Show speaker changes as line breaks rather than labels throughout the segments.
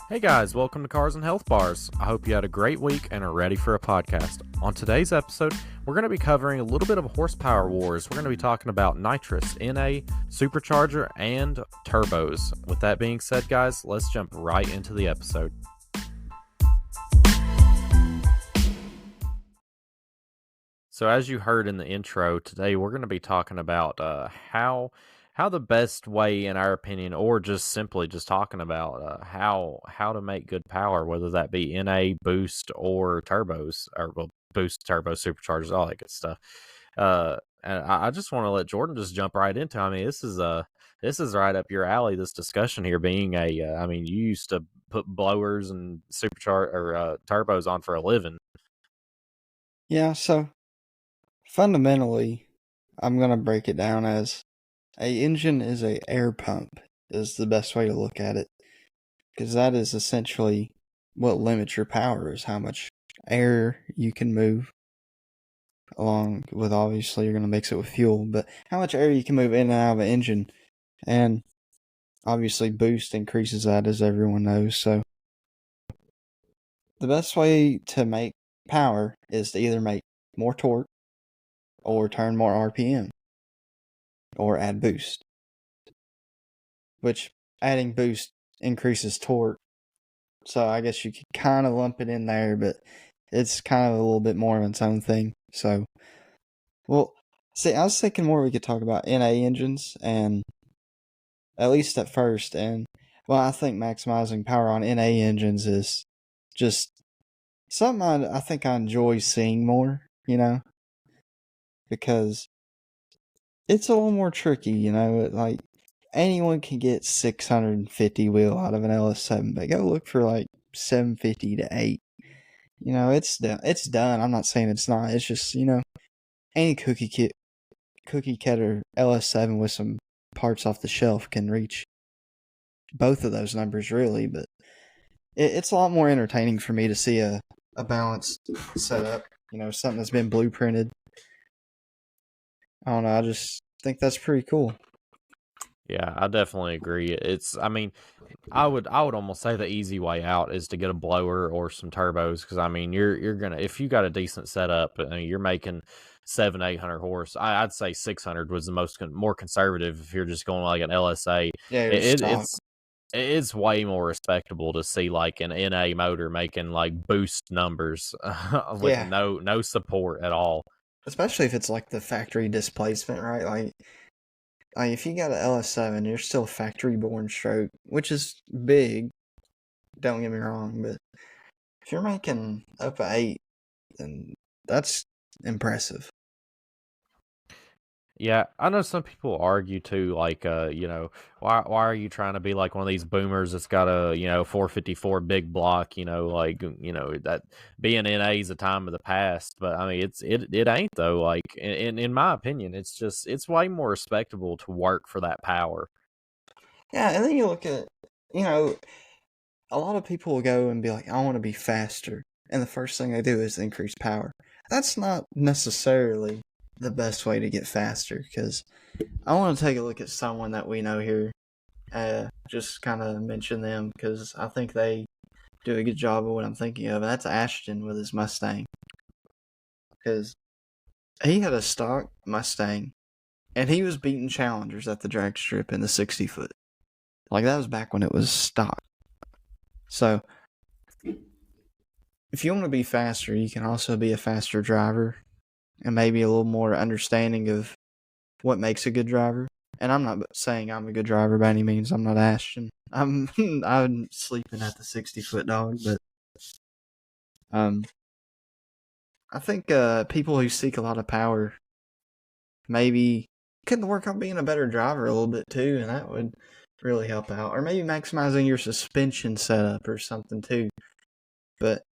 Hey guys, welcome to Cars and Health Bars. I hope you had a great week and are ready for a podcast. On today's episode, we're going to be covering a little bit of horsepower wars. We're going to be talking about nitrous, NA, supercharger, and turbos. With that being said, guys, let's jump right into the episode. So as you heard in the intro, today we're going to be talking about how the best way, in our opinion, or just simply just talking about how to make good power, whether that be NA, boost, or turbos, or well, boost, turbo, superchargers, all that good stuff. And I just want to let Jordan just jump right into. I mean, this is right up your alley. This discussion here, being I mean, you used to put blowers and supercharger or turbos on for a living.
Yeah, so fundamentally, I'm going to break it down as a engine is a air pump is the best way to look at it, because that is essentially what limits your power, is how much air you can move, along with, obviously you're going to mix it with fuel, but how much air you can move in and out of an engine. And obviously boost increases that, as everyone knows. So the best way to make power is to either make more torque or turn more RPM or add boost, which adding boost increases torque. So I guess you could kind of lump it in there, but it's kind of a little bit more of its own thing. So, well, see, I was thinking more we could talk about NA engines, and at least at first. And, well, I think maximizing power on NA engines is just something I think I enjoy seeing more, because it's a little more tricky, like anyone can get 650 wheel out of an LS7, but go look for like 750 to 8. It's done. It's done. I'm not saying it's not. It's just, any cookie cutter LS7 with some parts off the shelf can reach both of those numbers, really. But it's a lot more entertaining for me to see a balanced setup, something that's been blueprinted. I don't know. I just think that's pretty cool.
Yeah, I definitely agree. I mean, I would almost say the easy way out is to get a blower or some turbos, because I mean, you're gonna, if you got a decent setup, I mean, you're making 700-800 horse. I'd say 600 was the more conservative if you're just going like an LSA.
Yeah, you're
It,
stock.
it's it's way more respectable to see like an NA motor making like boost numbers with
Yeah.
no support at all.
Especially if it's like the factory displacement, right? Like if you got an LS7, you're still factory born stroke, which is big. Don't get me wrong, but if you're making up a 8, then that's impressive.
Yeah, I know some people argue too, like, why are you trying to be like one of these boomers that's got a 454 big block, like that being NA is a time of the past. But I mean, it ain't though. Like in my opinion, it's way more respectable to work for that power.
Yeah, and then you look at, you know, a lot of people will go and be like, I want to be faster. And the first thing they do is increase power. That's not necessarily the best way to get faster, because I want to take a look at someone that we know here. Just kind of mention them because I think they do a good job of what I'm thinking of. And that's Ashton with his Mustang. Because he had a stock Mustang and he was beating challengers at the drag strip in the 60 foot. Like, that was back when it was stock. So, if you want to be faster, you can also be a faster driver and maybe a little more understanding of what makes a good driver. And I'm not saying I'm a good driver by any means. I'm not Ashton. I'm sleeping at the 60 foot dog, but I think people who seek a lot of power maybe could work on being a better driver a little bit too, and that would really help out. Or maybe maximizing your suspension setup or something too. But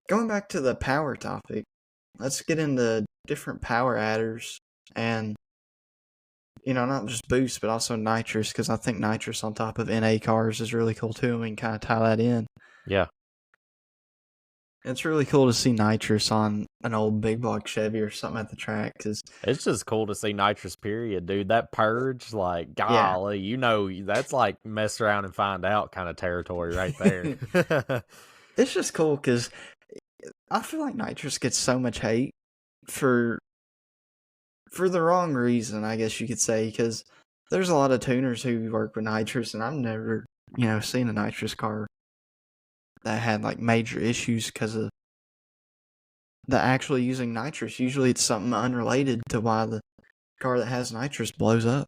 going back to the power topic, let's get into different power adders and, not just boost, but also nitrous, because I think nitrous on top of NA cars is really cool too, and we can kind of tie that in.
Yeah.
It's really cool to see nitrous on an old big block Chevy or something at the track. Cause
It's just cool to see nitrous period, dude. That purge, like,
yeah,
golly, that's like mess around and find out kind of territory right there.
it's just cool because I feel like nitrous gets so much hate for for the wrong reason, I guess you could say. Because there's a lot of tuners who work with nitrous, and I've never, seen a nitrous car that had like major issues because of the actually using nitrous. Usually, it's something unrelated to why the car that has nitrous blows up.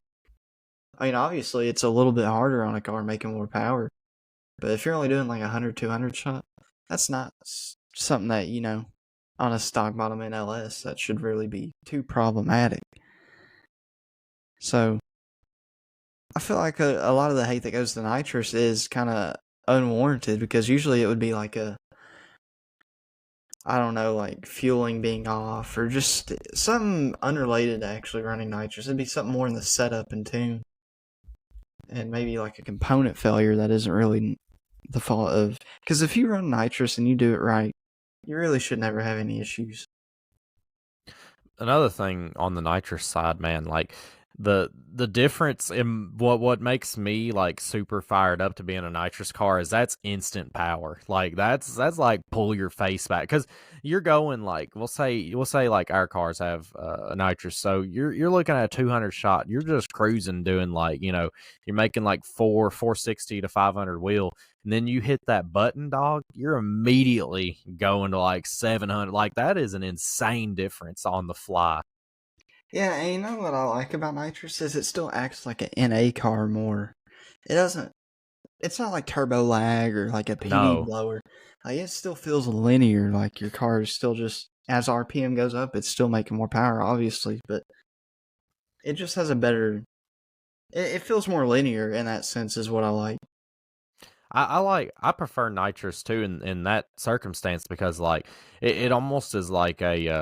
I mean, obviously, it's a little bit harder on a car making more power, but if you're only doing like 100, 200 shot, that's not something that, on a stock bottom NLS, that should really be too problematic. So, I feel like a lot of the hate that goes to nitrous is kind of unwarranted because usually it would be like I don't know, like fueling being off or just something unrelated to actually running nitrous. It'd be something more in the setup and tune. And maybe like a component failure that isn't really the fault of. Because if you run nitrous and you do it right, you really should never have any issues.
Another thing on the nitrous side, man, like the difference in what makes me like super fired up to be in a nitrous car is that's instant power. Like that's like pull your face back because you're going like we'll say like our cars have a nitrous, so you're looking at a 200 shot. You're just cruising, doing like you're making like 460 to 500 wheel. And then you hit that button, dog, you're immediately going to like 700. Like, that is an insane difference on the fly.
Yeah, and you know what I like about nitrous is it still acts like an NA car more. It doesn't. It's not like turbo lag or like a PD
No.
blower. Like it still feels linear. Like your car is still just as RPM goes up, it's still making more power, obviously, but it just has a better. It feels more linear in that sense, is what I like.
I prefer nitrous too in that circumstance because like it almost is like like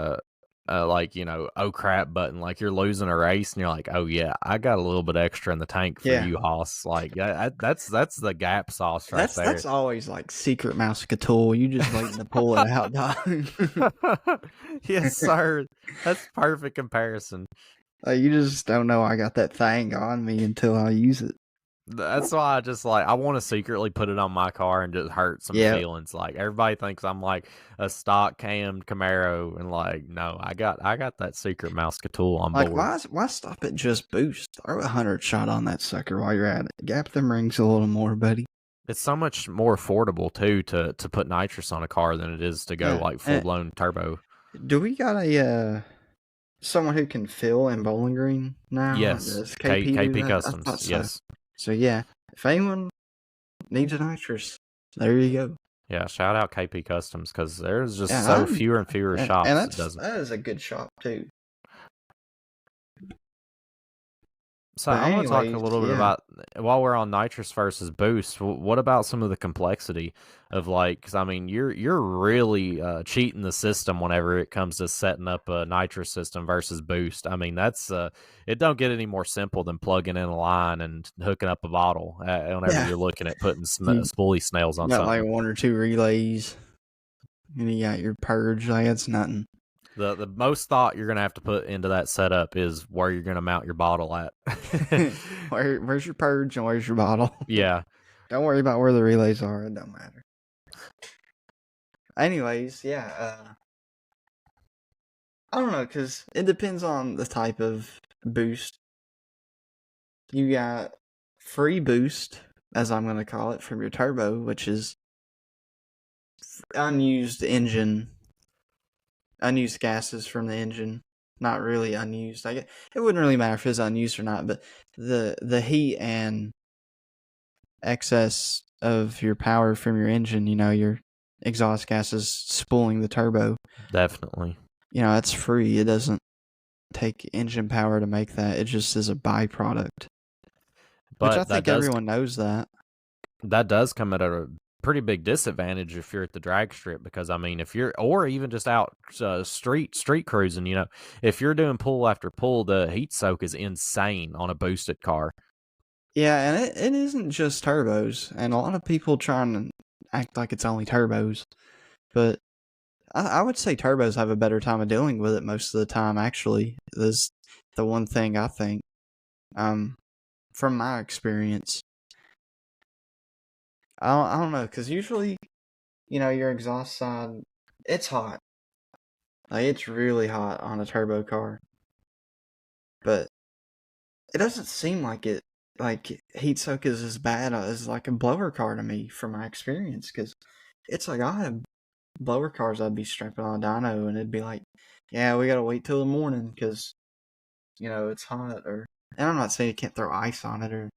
oh crap button, like you're losing a race and you're like, oh yeah, I got a little bit extra in the tank for
Yeah,
you, Hoss. Like that's the gap sauce right there.
that's always like secret mouse tool. You just waiting to pull it out, dog.
Yes, sir. That's perfect comparison.
Like, you just don't know I got that thing on me until I use it.
That's why I just like I want to secretly put it on my car and just hurt some
Yeah,
feelings. Like everybody thinks I'm like a stock cammed Camaro, and like no, I got that secret mouse tool on
like
board.
why stop at just boost? Throw 100 shot on that sucker while you're at it. Gap them rings a little more, buddy.
It's so much more affordable too to put nitrous on a car than it is to go
Yeah.
like full blown turbo.
Do we got a someone who can fill in Bowling Green now?
Yes,
Does KP do
KP
that? I thought
Customs.
so.
Yes,
So yeah, if anyone needs a nitrous, there you go.
yeah. Shout out KP Customs because there's just
Yeah,
so fewer and fewer
and
shops that
that's
doesn't.
that is a good shop too.
So
But
I want to talk a
anyways,
little bit
yeah,
about while we're on nitrous versus boost. What about some of the complexity of like? Because I mean, you're really cheating the system whenever it comes to setting up a nitrous system versus boost. I mean, that's it don't get any more simple than plugging in a line and hooking up a bottle. Whenever
yeah.
you're looking at putting
You
spoolie snails on
got like
something.
one or two relays, and you got your purge. Like it's nothing.
The most thought you're gonna have to put into that setup is where you're gonna mount your bottle at.
Where's your purge and where's your bottle?
Yeah.
Don't worry about where the relays are. It don't matter. Anyways, yeah. I don't know, because it depends on the type of boost. You got free boost, as I'm going to call it, from your turbo, which is unused engine, unused gases from the engine. Not really unused. It wouldn't really matter if it's unused or not, but the heat and excess of your power from your engine, your exhaust gases spooling the turbo,
Definitely.
it's free. It doesn't take engine power to make that. It just is a byproduct. Which I
But
think everyone knows that.
that does come at a pretty big disadvantage if you're at the drag strip because I mean if you're or even just out street cruising, if you're doing pull after pull, the heat soak is insane on a boosted car.
Yeah, and it isn't just turbos, and a lot of people trying to act like it's only turbos, but I would say turbos have a better time of dealing with it most of the time. Actually, is the one thing I think. Um, from my experience, I don't know, because usually, your exhaust side, it's hot. Like, it's really hot on a turbo car, but it doesn't seem like it. Like heat soak is as bad as like a blower car to me, from my experience, because it's like I have blower cars I'd be strapping on a dyno and it'd be like, yeah, we gotta wait till the morning because it's hot. Or and I'm not saying you can't throw ice on it or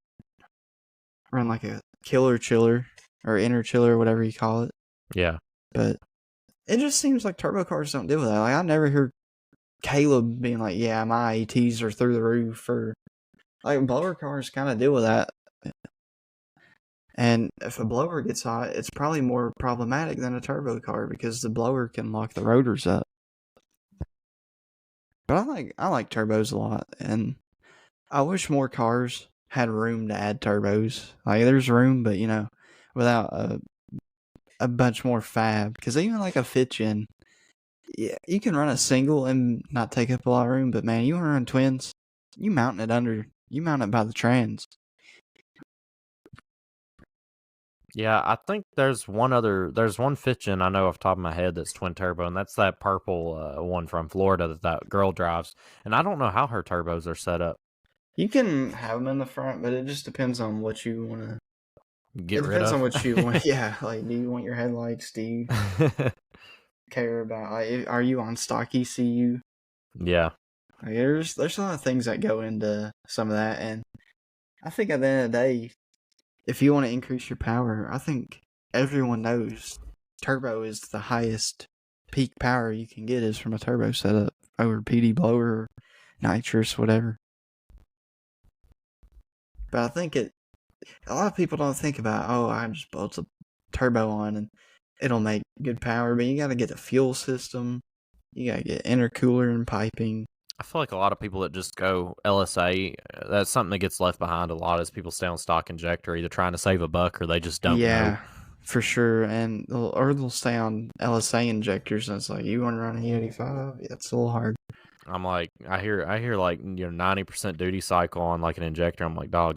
run like a killer chiller or inner chiller or whatever you call it,
Yeah.
but it just seems like turbo cars don't deal with that. Like I never hear Caleb being like, yeah, my ATs are through the roof, or like blower cars kind of deal with that. And if a blower gets hot, it's probably more problematic than a turbo car because the blower can lock the rotors up. But I like turbos a lot, and I wish more cars had room to add turbos. Like there's room, but without a bunch more fab. Because even like a fifth gen, yeah, you can run a single and not take up a lot of room. But man, you want to run twins, you mount it by the trans.
Yeah, I think there's one fifth gen I know off the top of my head that's twin turbo, and that's that purple one from Florida that girl drives. And I don't know how her turbos are set up.
You can have them in the front, but it just depends on what you want to. It
Get rid
depends on
of.
what you want. Yeah, like do you want your headlights? Do you care about? Like, are you on stock ECU?
Yeah.
Like, there's a lot of things that go into some of that, and I think at the end of the day, if you want to increase your power, I think everyone knows turbo is the highest peak power you can get is from a turbo setup over PD blower or nitrous, whatever. But I think a lot of people don't think about, oh, I just bolt a turbo on and it'll make good power, but you got to get a fuel system, you got to get intercooler and piping.
I feel like a lot of people that just go LSA, that's something that gets left behind a lot is people stay on stock injector, either trying to save a buck or they just don't know.
Yeah, for sure. And they'll stay on LSA injectors, and it's like, you want to run an E85? Yeah, it's a little hard.
I'm like, I hear like 90% duty cycle on like an injector. I'm like, dog,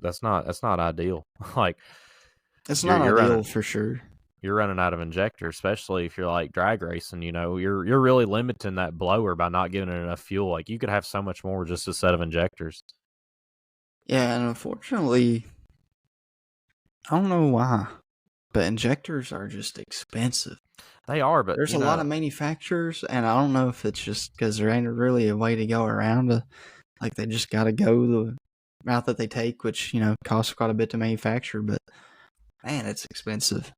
that's not ideal. Like
It's
you're
not
you're
ideal
running
for sure.
you're running out of injector, especially if you're like drag racing. You're really limiting that blower by not giving it enough fuel. Like you could have so much more just a set of injectors.
Yeah, and unfortunately, I don't know why, but injectors are just expensive.
They are, but
There's a lot of manufacturers, and I don't know if it's just because there ain't really a way to go around it. Like, they just got to go the route that they take, which, costs quite a bit to manufacture, but man, it's expensive.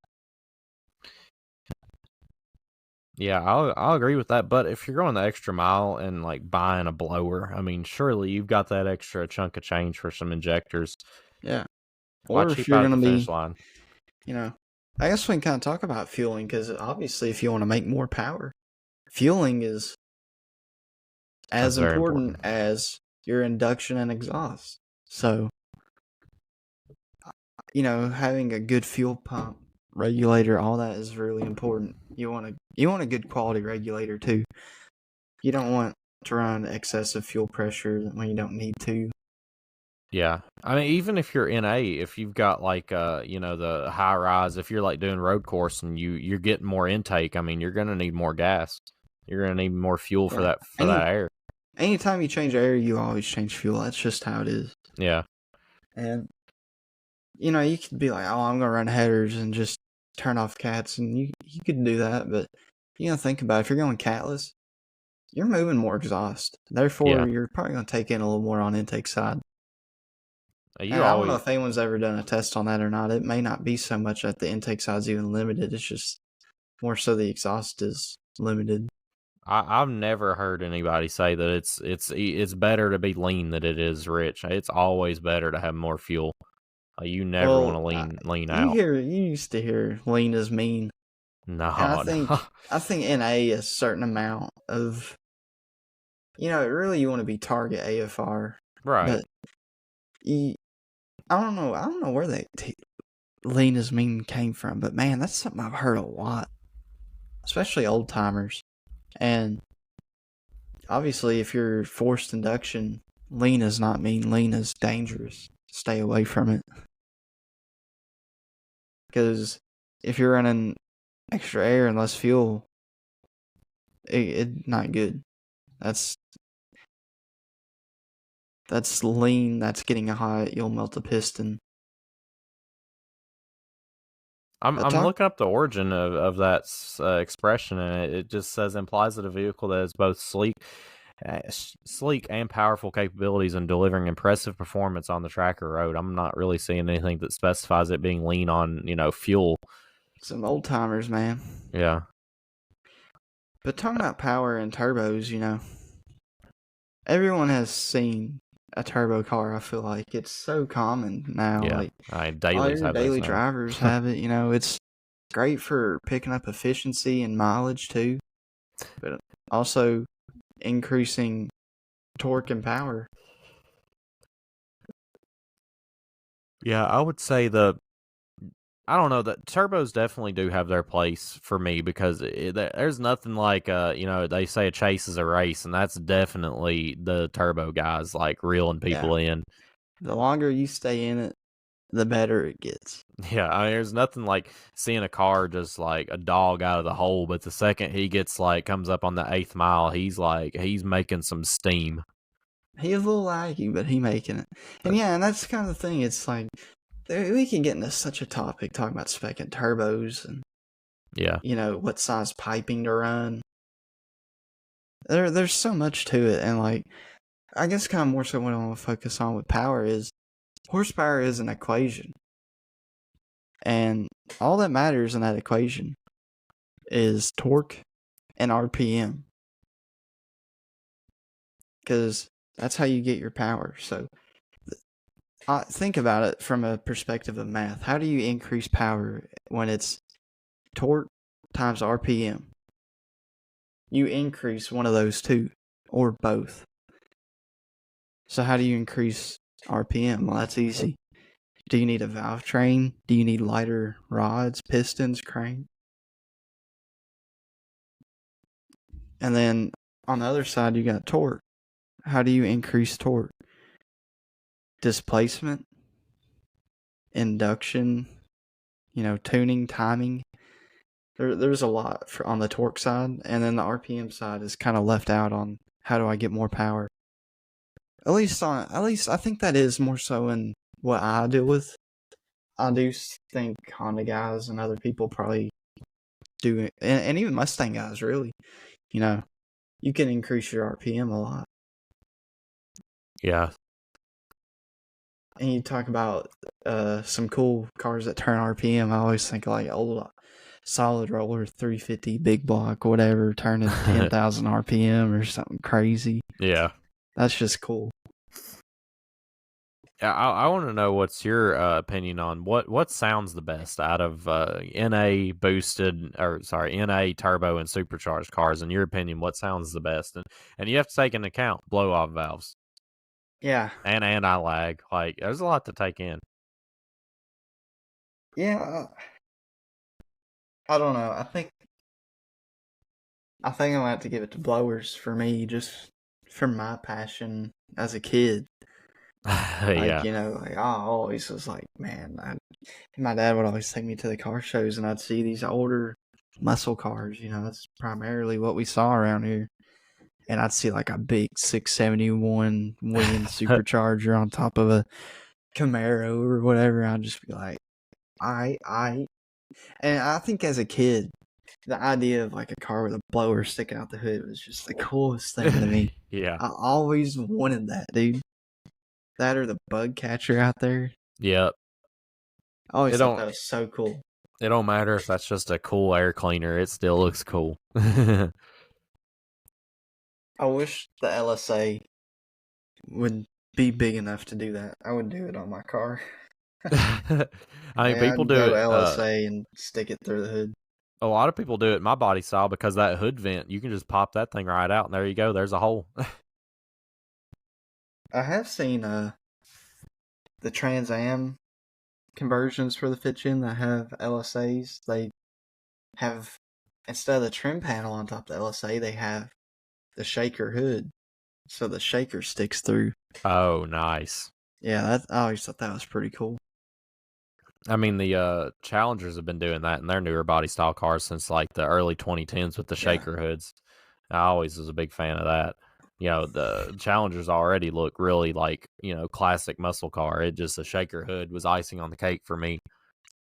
yeah, I'll agree with that. But if you're going the extra mile and like buying a blower, I mean, surely you've got that extra chunk of change for some injectors.
Yeah.
Why
Or if
cheap
you're
out at
going
the
to
finish
be,
line?
I guess we can kind of talk about fueling, because obviously if you want to make more power, fueling is
That's
as
very
important
important.
as your induction and exhaust. So, having a good fuel pump, regulator, all that is really important. You want a good quality regulator too. You don't want to run excessive fuel pressure when you don't need to.
Yeah. I mean, even if you're NA, if you've got like the high rise, if you're like doing road course and you're getting more intake, I mean, you're gonna need more gas. You're gonna need more fuel for
Yeah.
that air.
Anytime you change air, you always change fuel. That's just how it is.
Yeah.
And you could be like, oh, I'm gonna run headers and just turn off cats, and you could do that, but you gotta think about it. If you're going catless, you're moving more exhaust.
Yeah.
Therefore, you're probably gonna take in a little more on intake side.
You
And I don't know
always
if anyone's ever done a test on that or not. It may not be so much that the intake side's even limited. It's just more so the exhaust is limited.
I've never heard anybody say that it's better to be lean than it is rich. It's always better to have more fuel. You never want
Well,
to lean
you
out.
used to hear lean is mean, and I
No, no.
think I think in a certain amount of really you want to be target AFR,
Right.
but you, I don't know where lean is mean came from, but man, that's something I've heard a lot. especially old timers. And obviously, if you're forced induction, lean does not mean lean is dangerous. Stay away from it. Because if you're running extra air and less fuel, it's not good. That's lean. That's getting hot. You'll melt the piston.
I'm
Talk
looking up the origin of that expression, and it just says implies that a vehicle that is both sleek and powerful capabilities in delivering impressive performance on the track or road. I'm not really seeing anything that specifies it being lean on, fuel.
some old timers, man.
Yeah.
But talking about power and turbos, everyone has seen a turbo car. I feel like it's so common now.
Yeah.
Like all
Dailies
your
have those
daily
now.
drivers have it. It's great for picking up efficiency and mileage too, but also increasing torque and power.
Yeah, I would say I don't know, the turbos definitely do have their place for me because there's nothing like, they say a chase is a race, and that's definitely the turbo guys like reeling
Yeah,
people in.
the longer you stay in it, the better it gets.
Yeah, there's nothing like seeing a car just like a dog out of the hole, but the second he gets comes up on the 8th mile, he's making some steam.
He's a little laggy, but he making it. And yeah, and that's kind of the thing. It's like we can get into such a topic talking about specking turbos and
Yeah.
what size piping to run. There's so much to it, and I guess kind of more so what I want to focus on with power is horsepower is an equation, and all that matters in that equation is torque and RPM, because that's how you get your power. So think about it from a perspective of math. How do you increase power when it's torque times RPM? You increase one of those two, or both. So how do you increase RPM? Well, that's easy. Do you need a valve train? Do you need lighter rods, pistons, crane? And then on the other side, you got torque. How do you increase torque? Displacement, induction, tuning, timing. There's a lot on the torque side, and then the RPM side is kind of left out on how do I get more power. At least I think that is more so in what I deal with. I do think Honda guys and other people probably do it, and even Mustang guys really. You can increase your RPM a lot.
Yeah.
And you talk about some cool cars that turn RPM. I always think like old solid roller 350 big block, whatever, turning 10,000 RPM or something crazy.
Yeah.
That's just cool.
I want to know what's your opinion on what sounds the best out of NA turbo and supercharged cars. In your opinion, what sounds the best? And you have to take into account blow off valves.
Yeah.
And I lag. There's a lot to take in.
Yeah. I don't know. I think I'm gonna have to give it to blowers for me, just for my passion as a kid.
Yeah.
I always was like, man, my dad would always take me to the car shows and I'd see these older muscle cars, that's primarily what we saw around here. And I'd see like a big 671 Williams supercharger on top of a Camaro or whatever. I'd just be like, I. And I think as a kid, the idea of like a car with a blower sticking out the hood was just the coolest thing to me.
Yeah.
I always wanted that, dude. That or the bug catcher out there.
Yep.
I always thought that was so cool.
It don't matter if that's just a cool air cleaner. It still looks cool.
I wish the LSA would be big enough to do that. I would do it on my car.
People
I'd
do
go to
it.
LSA and stick it through the hood.
A lot of people do it in my body style because that hood vent, you can just pop that thing right out, and there you go. There's a hole.
I have seen the Trans Am conversions for the fit chin that have LSAs. They have instead of the trim panel on top of the LSA, they have the shaker hood, so the shaker sticks through.
Oh, nice.
Yeah, I always thought that was pretty cool.
I mean, the Challengers have been doing that in their newer body style cars since like the early 2010s with the
Yeah,
shaker hoods. I always was a big fan of that. You know, the Challengers already look really like, classic muscle car. It just, the shaker hood was icing on the cake for me.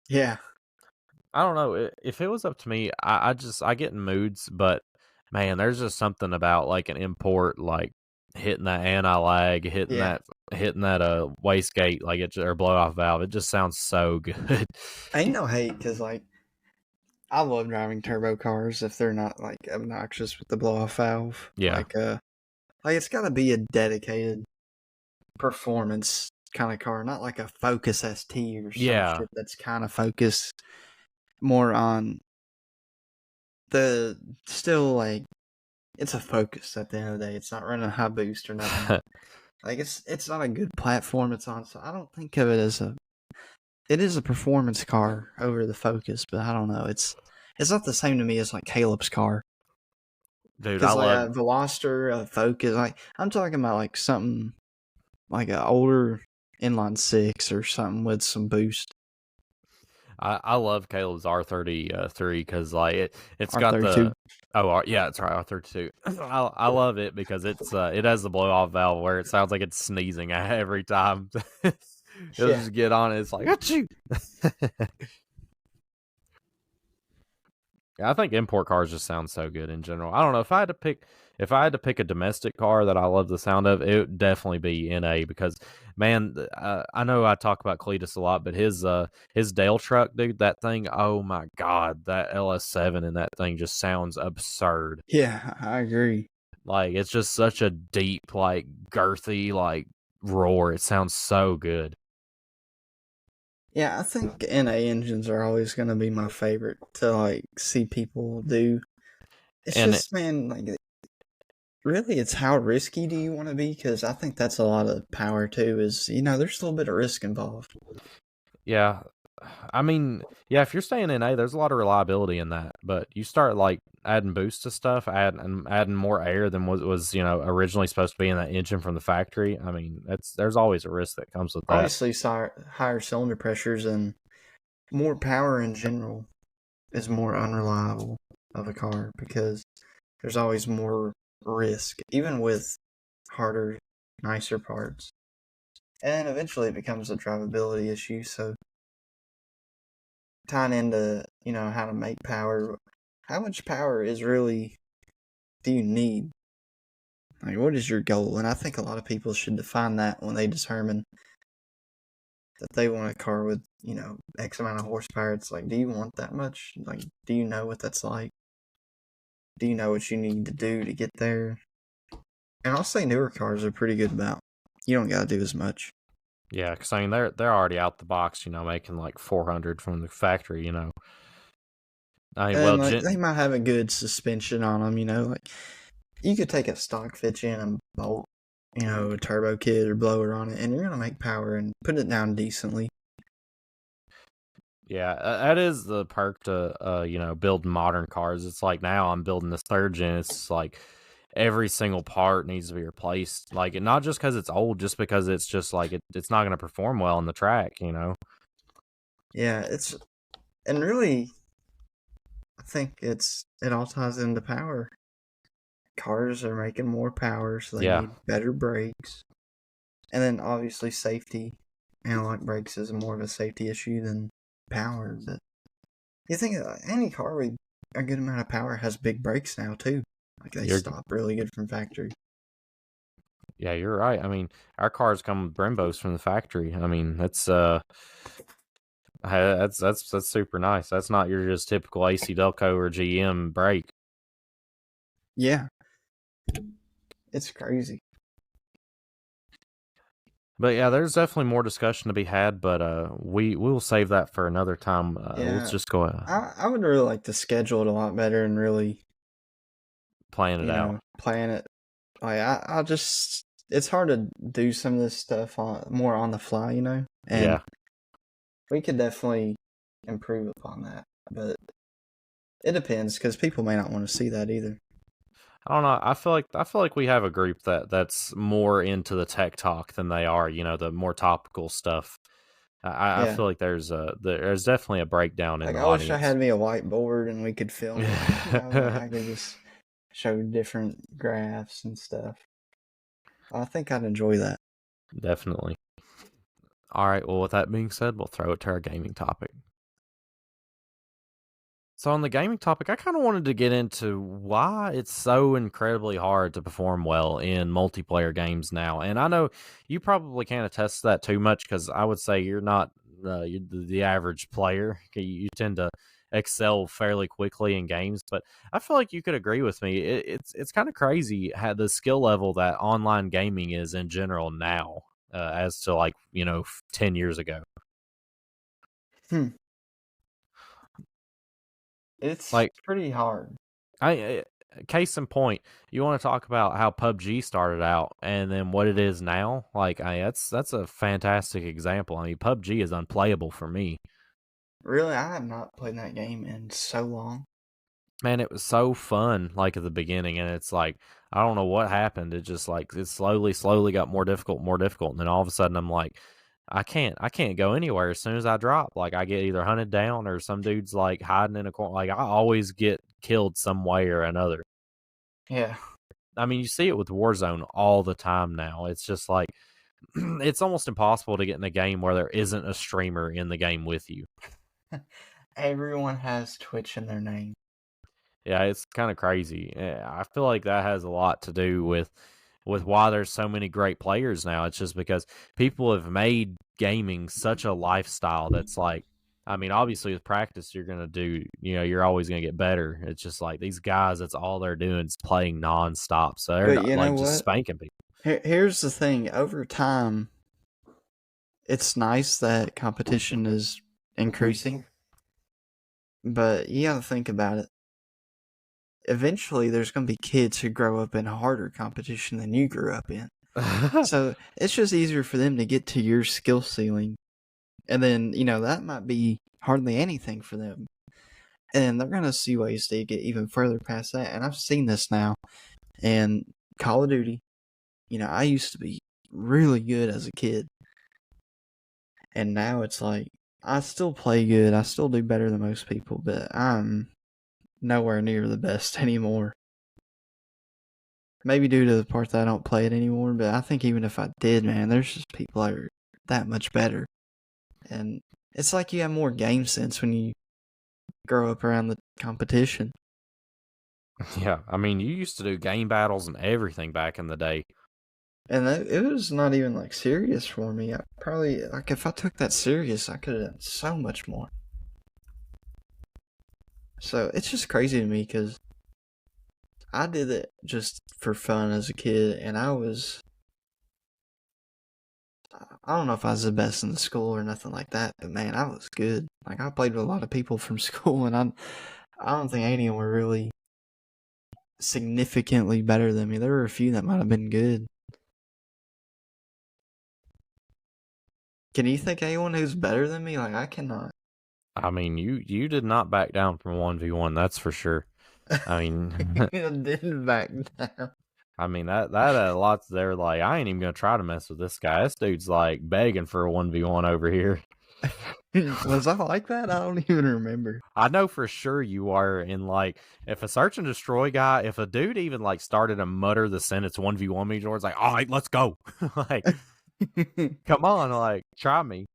yeah,
I don't know. If it was up to me, I get in moods, but man, there's just something about like an import, like hitting that anti-lag,
yeah.
hitting that wastegate, like or blow off valve. It just sounds so good.
Ain't no hate because like I love driving turbo cars if they're not like obnoxious with the blow off valve.
Yeah.
Like it's got to be a dedicated performance kind of car, not like a Focus ST or some
Yeah.
shit that's kind of focused more on the still like it's a Focus at the end of the day. It's not running high boost or nothing. Like it's not a good platform it's on, so I don't think of it as it is a performance car over the Focus, but I don't know. It's not the same to me as like Caleb's car.
Dude, I
Because like
love
a Veloster, a Focus, like I'm talking about like something like an older inline six or something with some boost.
I love Caleb's R33 because like it's got
R32.
the yeah, it's right, R32. I love it because it has the blow off valve where it sounds like it's sneezing every time. It'll
Yeah.
just get on it. It's like achoo. Yeah, I think import cars just sound so good in general. I don't know if I had to pick a domestic car that I love the sound of, it would definitely be NA because man, I know I talk about Cletus a lot, but his Dale truck, dude, that thing, oh my god, that LS7 and that thing just sounds absurd.
Yeah, I agree.
Like it's just such a deep, like girthy, like roar. It sounds so good.
Yeah, I think NA engines are always going to be my favorite to like see people do. It's
And
just, man, like really, it's how risky do you want to be? Because I think that's a lot of power too. Is there's a little bit of risk involved.
yeah, I mean, yeah, if you're staying in A, there's a lot of reliability in that. But you start like adding boost to stuff, adding more air than was originally supposed to be in that engine from the factory. I mean, there's always a risk that comes with that.
Obviously, higher cylinder pressures and more power in general is more unreliable of a car because there's always more risk, even with harder, nicer parts. And eventually, it becomes a drivability issue. So tying into how to make power, how much power is really do you need? Like, what is your goal? And I think a lot of people should define that when they determine that they want a car with X amount of horsepower. It's like, do you want that much? Like, do you know what that's like? Do you know what you need to do to get there? And I'll say newer cars are pretty good about. You don't got to do as much.
Yeah, because I mean they're already out the box, making like 400 from the factory. I mean,
And
well,
like they might have a good suspension on them. Like you could take a stock fitch in and bolt, a turbo kit or blower on it, and you're gonna make power and put it down decently.
yeah, that is the perk to build modern cars. It's like now I'm building this third gen. It's like every single part needs to be replaced. Like not just because it's old, just because it's just like it's not going to perform well on the track.
Yeah, and really, I think it all ties into power. Cars are making more power, so they
Yeah,
need better brakes, and then obviously safety. Analog brakes is more of a safety issue than power. But you think any car with a good amount of power has big brakes now too. Like they
you're
stop really good from factory.
yeah, you're right. I mean, our cars come with Brembos from the factory. I mean, that's super nice. That's not your just typical AC Delco or GM brake.
Yeah, it's crazy.
But yeah, there's definitely more discussion to be had, but we'll save that for another time. Let's
Yeah,
just go
I would really like to schedule it a lot better and really
plan it out.
plan it. Like I'll just it's hard to do some of this stuff more on the fly, and
Yeah.
we could definitely improve upon that. But It depends because people may not want to see that either.
I don't know. I feel like we have a group that's more into the tech talk than they are, the more topical stuff. I
Yeah.
feel like there's definitely a breakdown in
Like
the
I wish I
audience.
had me a whiteboard and we could film it. Like I could just show different graphs and stuff. I think I'd enjoy that.
Definitely. All right. Well, with that being said, we'll throw it to our gaming topic. So on the gaming topic, I kind of wanted to get into why it's so incredibly hard to perform well in multiplayer games now. And I know you probably can't attest to that too much because I would say you're not you're the average player. You tend to excel fairly quickly in games, but I feel like you could agree with me. It's kind of crazy how the skill level that online gaming is in general now, as to 10 years ago.
Hmm. It's
Like
pretty hard.
case in point, you want to talk about how PUBG started out and then what it is now. That's a fantastic example. I mean, PUBG is unplayable for me.
Really, I have not played that game in so long.
Man, it was so fun like at the beginning, and it's like I don't know what happened. It just like it slowly got more difficult, and then all of a sudden I'm like, I can't go anywhere as soon as I drop. Like I get either hunted down or some dude's like hiding in a corner. Like I always get killed some way or another.
Yeah.
I mean, you see it with Warzone all the time now. It's just like it's almost impossible to get in a game where there isn't a streamer in the game with you.
Everyone has Twitch in their name.
Yeah, it's kind of crazy. I feel like that has a lot to do with why there's so many great players now. It's just because people have made gaming such a lifestyle that's like I mean, obviously with practice you're going to do, you're always going to get better. It's just like these guys that's all they're doing is playing nonstop. So they're
But
not
you know
like just
what?
spanking people.
Here's the thing. Over time, it's nice that competition is increasing, but you gotta think about it. Eventually, there's gonna be kids who grow up in harder competition than you grew up in. So it's just easier for them to get to your skill ceiling. And then, that might be hardly anything for them. And they're going to see ways to get even further past that. And I've seen this now. And Call of Duty, I used to be really good as a kid. And now it's like, I still play good. I still do better than most people, but I'm nowhere near the best anymore. Maybe due to the part that I don't play it anymore, but I think even if I did, man, there's just people that are that much better. And it's like you have more game sense when you grow up around the competition.
Yeah, I mean, you used to do game battles and everything back in the day.
And it was not even like serious for me. I probably, like, if I took that serious, I could have done so much more. So it's just crazy to me because I did it just for fun as a kid, and I don't know if I was the best in the school or nothing like that, but man, I was good. Like, I played with a lot of people from school, and I don't think any of them were really significantly better than me. There were a few that might have been good. Can you think anyone who's better than me? Like, I cannot.
I mean, you did not back down from 1v1, that's for sure. I mean,
I didn't back down.
I mean that a lot. They're like, I ain't even gonna try to mess with this guy. This dude's like begging for a 1v1 over here.
Was I like that? I don't even remember.
I know for sure you are. In like, if a search and destroy guy, if a dude even like started to mutter the sentence 1v1 me, George's like, all right, let's go. Like, come on, like, try me.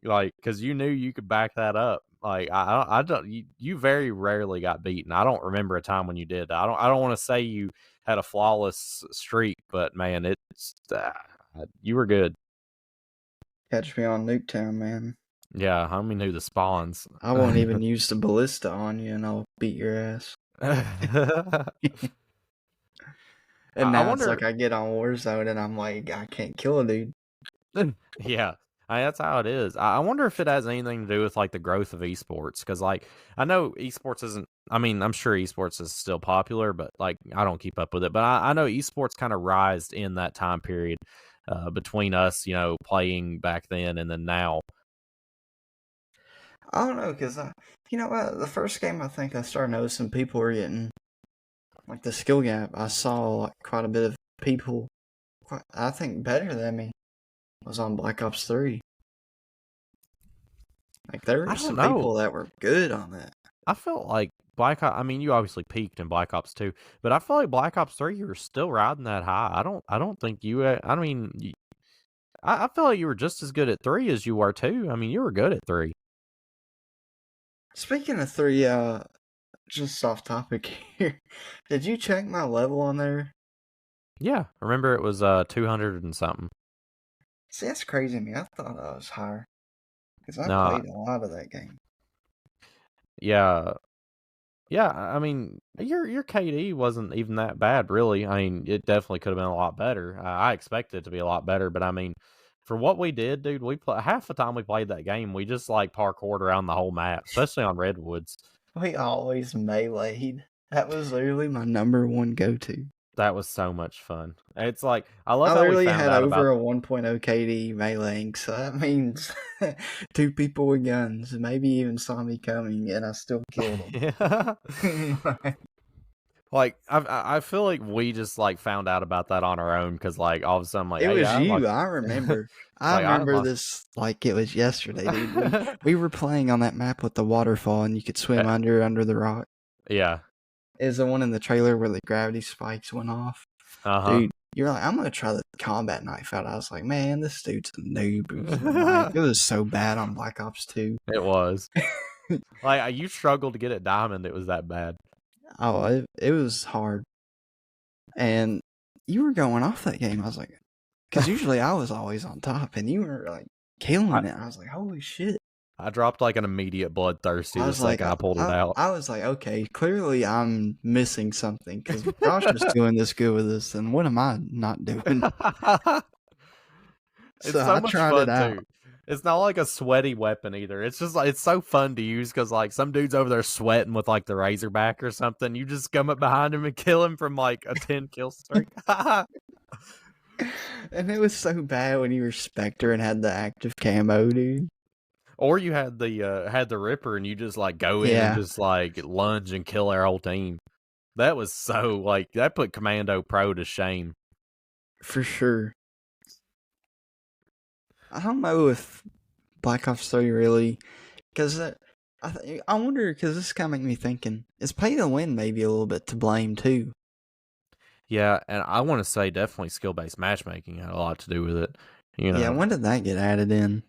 Like, because you knew you could back that up. Like, I don't. You very rarely got beaten. I don't remember a time when you did. I don't want to say you had a flawless streak, but man, it's you were good.
Catch me on Nuketown, man.
Yeah, I mean, who the spawns.
I won't even use the ballista on you, and I'll beat your ass.
I
And now it's
wonder.
like I get on Warzone, and I'm like, I can't kill a dude.
Yeah, that's how it is. I wonder if it has anything to do with like the growth of esports, because like I know esports isn't. I mean, I'm sure esports is still popular, but like I don't keep up with it. But I know esports kind of rised in that time period between us, playing back then and then now.
I don't know, because You know what? The first game I think I started noticing people were getting like the skill gap. I saw like quite a bit of people, I think better than me, was on Black Ops 3. Like there
I
were
don't
some
know.
people that were good on that.
I felt like Black Ops. I mean, you obviously peaked in Black Ops 2, but I feel like Black Ops 3, you were still riding that high. I don't think you. I mean, I feel like you were just as good at 3 as you were 2. I mean, you were good at 3.
Speaking of 3, just off topic here, did you check my level on there?
Yeah, remember it was 200 and something.
See, that's crazy to me. I thought I was higher because I
No,
played a lot of that game.
yeah, yeah. I mean, your KD wasn't even that bad, really. I mean, it definitely could have been a lot better. I expected it to be a lot better, but I mean, for what we did, dude, half the time we played that game, we just like parkoured around the whole map, especially on Redwoods.
We always meleeed. That was literally my number one go-to.
That was so much fun. It's like I love
I
how we
literally
found
had
out
over
about.
a 1.0 KD meleeing, so that means two people with guns maybe even saw me coming, and I still killed
Yeah.
them.
Like I feel like we just like found out about that on our own because like all of a sudden like
It
hey
was
I
you.
unlocked.
I remember.
It's
I
like I
remember
unlocked.
this like it was yesterday, dude. We were playing on that map with the waterfall, and you could swim under the rock.
Yeah.
Is the one in the trailer where the gravity spikes went off,
Uh-huh.
dude? You're like, I'm gonna try the combat knife out. I was like, man, this dude's a noob. It was like it was so bad on Black Ops 2.
It was like you struggled to get it diamond. It was that bad.
Oh, it was hard, and you were going off that game. I was like, because usually I was always on top, and you were like
I,
killing it. I was like, holy shit.
I dropped like an immediate bloodthirsty
I
the
was like,
second I pulled it out.
I was like, okay, clearly I'm missing something because Josh was doing this good with us, and what am I not doing?
It's
So
so
I
much
tried it
fun
out.
too. It's not like a sweaty weapon either. It's just like it's so fun to use because like some dude's over there sweating with like the Razorback or something. You just come up behind him and kill him from like a 10 kill streak.
And it was so bad when you were Spectre and had the active camo, dude.
Or you had the Ripper and you just like go in and
Yeah,
just like lunge and kill our whole team. That was so like that put Commando Pro to shame.
for sure. I don't know if Black Ops 3 really, because I wonder, because this kind of make me thinking, is pay to win maybe a little bit to blame too?
Yeah, and I want to say definitely skill based matchmaking had a lot to do with it. You
Yeah,
know,
when did that get added in?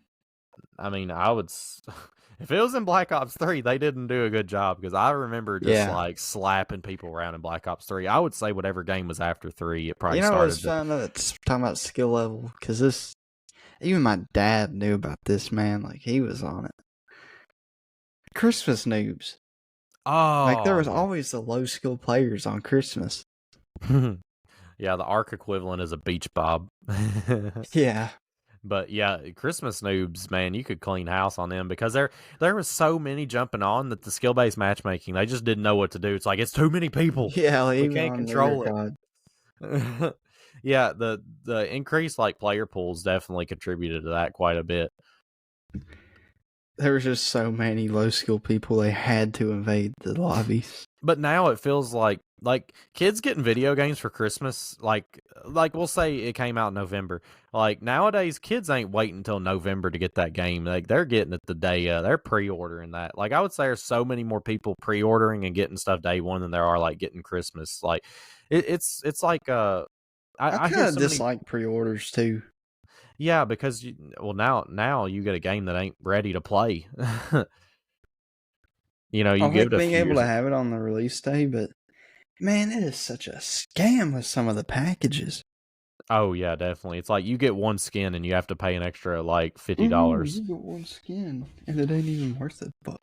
I mean, if it was in Black Ops 3, they didn't do a good job because I remember just
Yeah.
like slapping people around in Black Ops 3. I would say whatever game was after 3, it probably
You know what's
started to.
fun? It's talking about skill level, because this, even my dad knew about this, man. Like, he was on it. Christmas noobs. Like, there
Oh,
was
yeah.
always the low skill players on Christmas.
Yeah, the Arc equivalent is a beach bob.
Yeah.
But yeah, Christmas noobs, man, you could clean house on them because there was so many jumping on that the skill based matchmaking, they just didn't know what to do. It's like it's too many people.
Yeah, like,
We
even
can't
on Mirror
control it.
God.
Yeah, the increased like player pools definitely contributed to that quite a bit.
There was just so many low skill people, they had to invade the lobbies.
But now it feels like kids getting video games for Christmas, like we'll say it came out in November. Like nowadays, kids ain't waiting until November to get that game. Like they're getting it the day. They're pre-ordering that. Like I would say, there's so many more people pre-ordering and getting stuff day one than there are like getting Christmas. Like it's like
I
I hear
kind of
so many.
dislike pre orders too.
Yeah, because well now you get a game that ain't ready to play. You know,
I
you give
like
it a
being
few
able
years.
to have it on the release day, but man, it is such a scam with some of the packages.
Oh yeah, definitely. It's like you get one skin and you have to pay an extra like $50.
You get one skin, and it ain't even worth it. But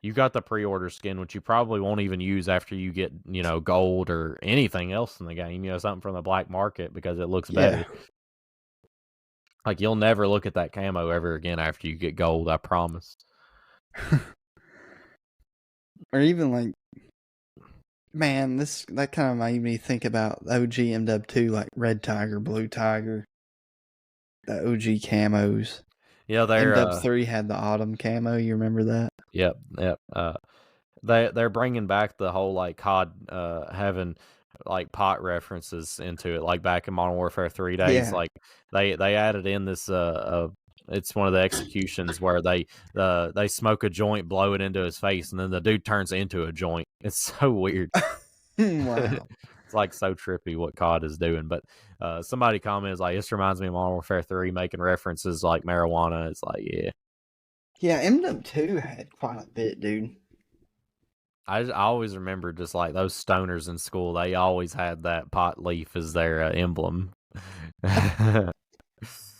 You got the pre-order skin, which you probably won't even use after you get, gold or anything else in the game, something from the black market because it looks
yeah,
better. Like you'll never look at that camo ever again after you get gold, I promise.
or even like, man, that kind of made me think about OG MW2, like Red Tiger, Blue Tiger, the OG camos.
Yeah, they're
MW3 had the autumn camo. You remember that?
Yep, yep. They're bringing back the whole like COD having like pot references into it, like back in Modern Warfare 3 days.
Yeah.
Like they added in this it's one of the executions where they smoke a joint, blow it into his face, and then the dude turns into a joint. It's so weird.
Wow.
It's like so trippy what COD is doing. But somebody commented like this reminds me of Modern Warfare 3 making references like marijuana. It's like yeah.
Yeah, MW2 had quite a bit, dude.
I always remember just like those stoners in school. They always had that pot leaf as their emblem.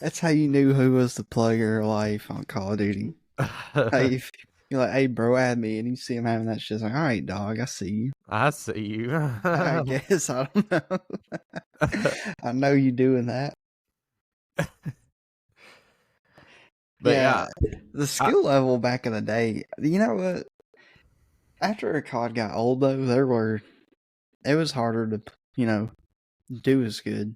That's how you knew who was the player of life on Call of Duty. Hey, if you're like, hey, bro, add me, and you see him having that shit, it's like, all right, dog, I see you.
I see you.
I guess, I don't know. I know you doing that.
But yeah,
Yeah, the
I,
skill level back in the day, you know what? After a COD got old, though, it was harder to, you know, do as good.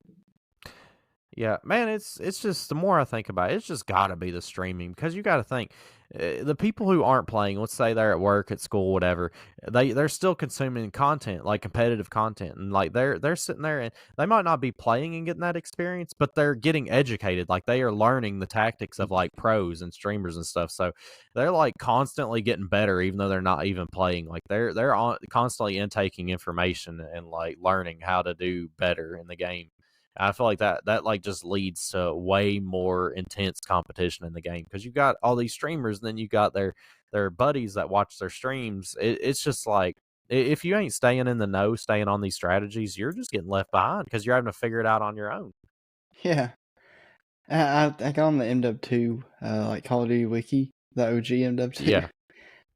yeah, man, it's just the more I think about it, it's just got to be the streaming because you got to think the people who aren't playing, let's say they're at work, at school, whatever, they're still consuming content like competitive content, and like they're sitting there and they might not be playing and getting that experience, but they're getting educated, like they are learning the tactics of like pros and streamers and stuff. So they're like constantly getting better, even though they're not even playing. Like constantly intaking information and like learning how to do better in the game. I feel like that like just leads to way more intense competition in the game because you got all these streamers and then you got their buddies that watch their streams. It's just like if you ain't staying in the know, staying on these strategies, you're just getting left behind because you're having to figure it out on your own.
Yeah. I got on the MW2, like Call of Duty Wiki, the OG MW2,
Yeah,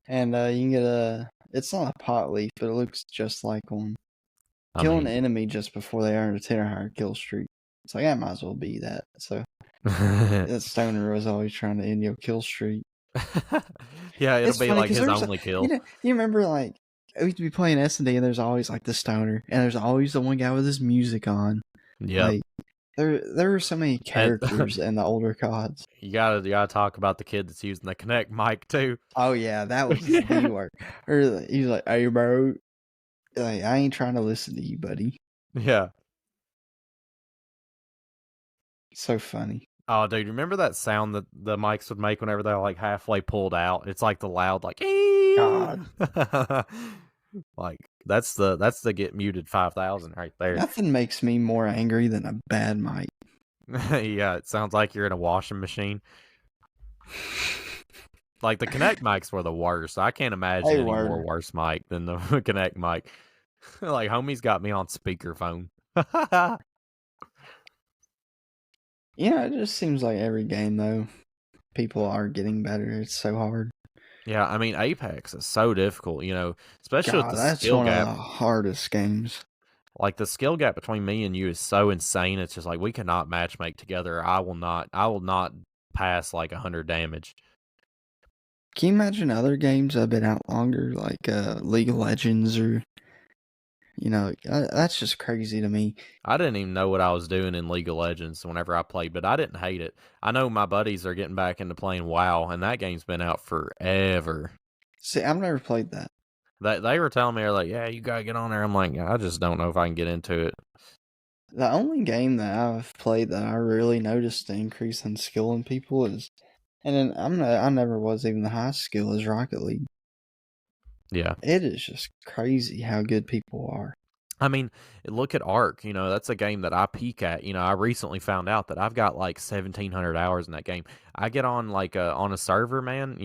and you can get it's not a pot leaf, but it looks just like one.
I
Kill an
mean,
enemy just before they earn a 10 or higher kill streak. It's like, I might as well be that. So, that stoner was always trying to end your kill streak.
yeah, it'll
It's
be
funny
like
because
his
there's
only kill.
you remember like, we used to be playing S&D and there's always like the stoner, and there's always the one guy with his music on.
Yep,
Like, there were so many
and
characters in the older CODs.
you gotta talk about the kid that's using the Connect mic too.
Oh yeah, that was the word. Or he's like, "Hey bro, like I ain't trying to listen to you, buddy."
Yeah.
So funny.
Oh, dude, remember that sound that the mics would make whenever they're like halfway pulled out? It's like the loud, like, "Ee!"
God,
like that's the get muted 5,000 right there.
nothing makes me more angry than a bad mic.
Yeah, it sounds like you're in a washing machine. Like the Connect mics were the worst. I can't imagine
Hey,
any more
word.
worse mic than the Connect mic. Like homie's got me on speakerphone.
Yeah, it just seems like every game though, people are getting better. It's so hard.
Yeah, I mean Apex is so difficult, especially with
God,
the
that's
skill
one of
gap.
the hardest games.
Like the skill gap between me and you is so insane. It's just like we cannot match make together. I will not pass like 100 damage.
Can you imagine other games that have been out longer, like League of Legends, or that's just crazy to me.
I didn't even know what I was doing in League of Legends whenever I played, but I didn't hate it. I know my buddies are getting back into playing WoW, and that game's been out forever.
See, I've never played that.
They were telling me, they're like, yeah, you gotta get on there. I'm like, I just don't know if I can get into it.
The only game that I've played that I really noticed the increase in skill in people is, and then I never was even the highest skill is Rocket League.
Yeah.
It is just crazy how good people are.
I mean, look at Ark. That's a game that I peak at. I recently found out that I've got like 1,700 hours in that game. I get on like on a server, man.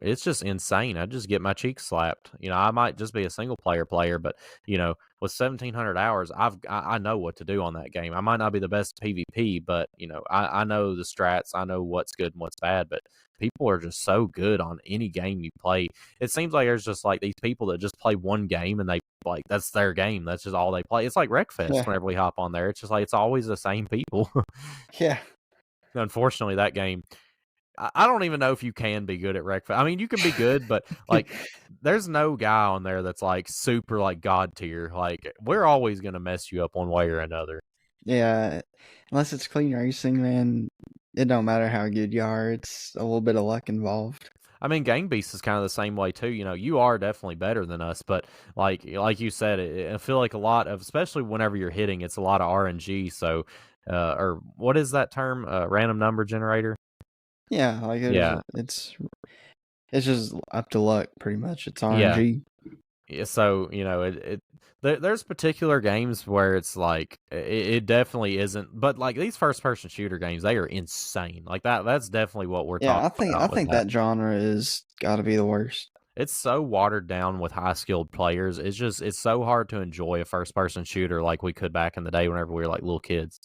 It's just insane. I just get my cheeks slapped. I might just be a single player, but with 1,700 hours, I know what to do on that game. I might not be the best PvP, but I know the strats. I know what's good and what's bad. But people are just so good on any game you play. It seems like there's just like these people that just play one game and they like that's their game. That's just all they play. It's like Wreckfest
Yeah,
whenever we hop on there. It's just like it's always the same people.
yeah.
Unfortunately, that game I don't even know if you can be good at Wreckfest. I mean, you can be good, but like there's no guy on there that's like super like god tier. Like we're always gonna mess you up one way or another.
Yeah, unless it's clean racing, man, it don't matter how good you are. It's a little bit of luck involved.
I mean, Gang Beast is kind of the same way too. You know, you are definitely better than us, but like you said, I feel like a lot of, especially whenever you're hitting, it's a lot of RNG. So, or what is that term? Random number generator.
Yeah, like
Yeah,
it's just up to luck, pretty much. It's
yeah.
RNG.
Yeah, so you know there's particular games where it's like it definitely isn't, but like these first person shooter games, they are insane. Like that's definitely what we're
Yeah,
talking
I
about with
think
that.
that genre is got to be the worst.
It's so watered down with high skilled players. It's so hard to enjoy a first person shooter like we could back in the day whenever we were like little kids.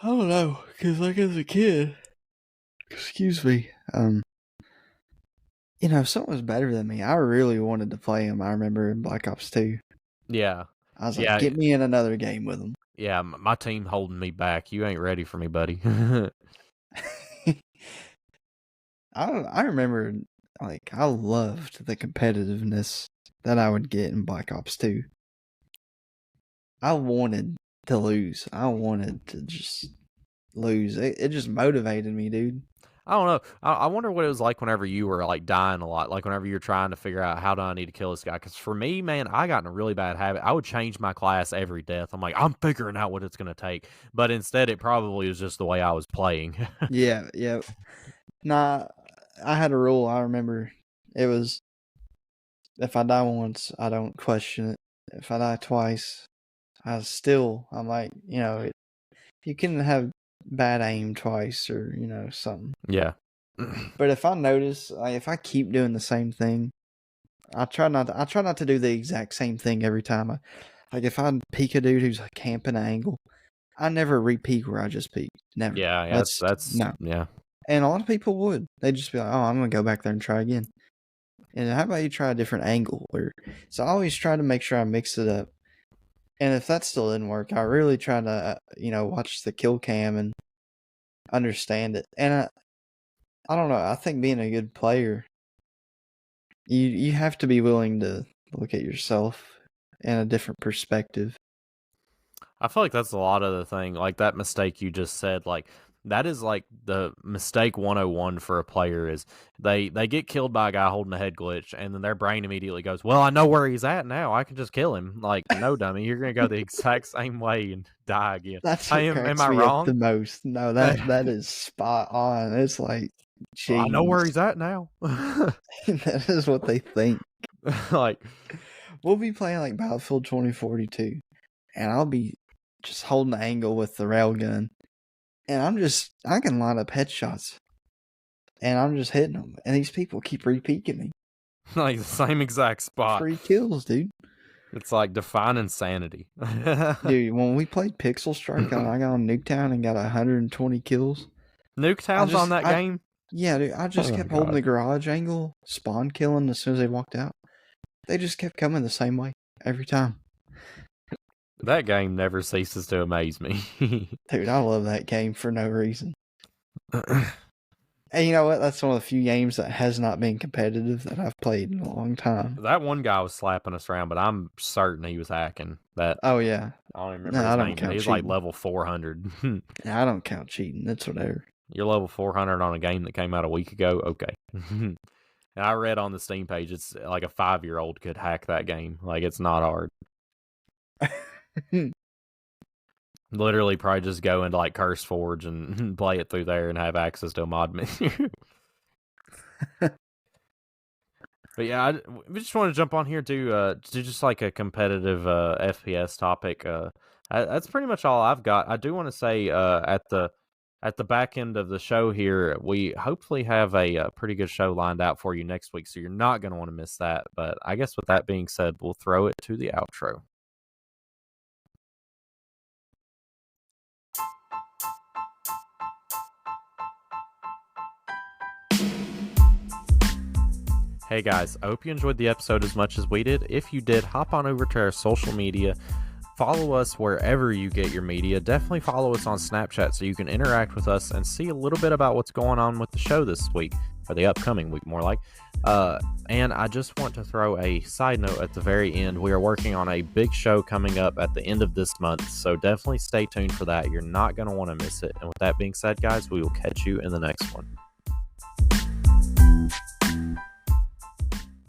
I don't know, because like as a kid, excuse me, if someone was better than me, I really wanted to play him. I remember in Black Ops 2.
Yeah,
I was like,
yeah,
get me in another game with him.
yeah. My team holding me back. You ain't ready for me, buddy.
I remember, like, I loved the competitiveness that I would get in Black Ops 2. I wanted to lose. I wanted to just lose. It just motivated me, dude.
I don't know. I wonder what it was like whenever you were like dying a lot, like whenever you're trying to figure out how do I need to kill this guy. Because for me, man, I got in a really bad habit. I would change my class every death. I'm like, I'm figuring out what it's going to take. But instead, it probably was just the way I was playing.
Yeah, yeah. Nah, I had a rule. I remember it was if I die once, I don't question it. If I die twice, I'm like, you can have bad aim twice or, something.
Yeah.
But if I notice, like, if I keep doing the same thing, I try not to do the exact same thing every time. Like if I peek a dude who's like camping an angle, I never re-peek where I just peeked. Never.
Yeah. That's,
No.
yeah.
And a lot of people would. They'd just be like, "Oh, I'm gonna go back there and try again." And how about you try a different angle? So I always try to make sure I mix it up. And if that still didn't work, I really try to, watch the kill cam and understand it. And I don't know. I think being a good player, you have to be willing to look at yourself in a different perspective.
I feel like that's a lot of the thing. Like that mistake you just said, like that is like the mistake 101 for a player is they get killed by a guy holding a head glitch, and then their brain immediately goes, well, I know where he's at now. I can just kill him. Like, no, dummy, you're gonna go the exact same way and die again.
That's
Hey,
what
am
cracks
I
me up the
wrong?
most. No, that is spot on. It's like,
I know where
jeez,
he's at now.
that is what they think.
Like,
We'll be playing like Battlefield 2042, and I'll be just holding the angle with the railgun, and I can line up headshots, and I'm just hitting them, and these people keep re-peeking me.
like the same exact spot.
Free kills, dude.
It's like define insanity.
Dude, when we played Pixel Strike, and I got on Nuketown and got 120 kills.
Nuketown's on that game?
Yeah, dude, I just kept holding the garage angle, spawn killing as soon as they walked out. They just kept coming the same way every time.
That game never ceases to amaze me.
Dude, I love that game for no reason. And you know what? That's one of the few games that has not been competitive that I've played in a long time.
That one guy was slapping us around, but I'm certain he was hacking.
Oh, yeah.
I don't even remember his name, but he's like level 400.
I don't count cheating. It's whatever.
You're level 400 on a game that came out a week ago? Okay. And I read on the Steam page, it's like a 5-year-old could hack that game. Like, it's not hard. Literally probably just go into like Curse Forge and play it through there and have access to a mod menu. But yeah, we just want to jump on here to just like a competitive FPS topic. That's pretty much all I've got. I do want to say at the back end of the show here, we hopefully have a pretty good show lined out for you next week, so you're not going to want to miss that. But I guess with that being said, we'll throw it to the outro. Hey guys, I hope you enjoyed the episode as much as we did. If you did, hop on over to our social media. Follow us wherever you get your media. Definitely follow us on Snapchat so you can interact with us and see a little bit about what's going on with the show this week, or the upcoming week, more like. And I just want to throw a side note at the very end. We are working on a big show coming up at the end of this month, so definitely stay tuned for that. You're not going to want to miss it. And with that being said, guys, we will catch you in the next one.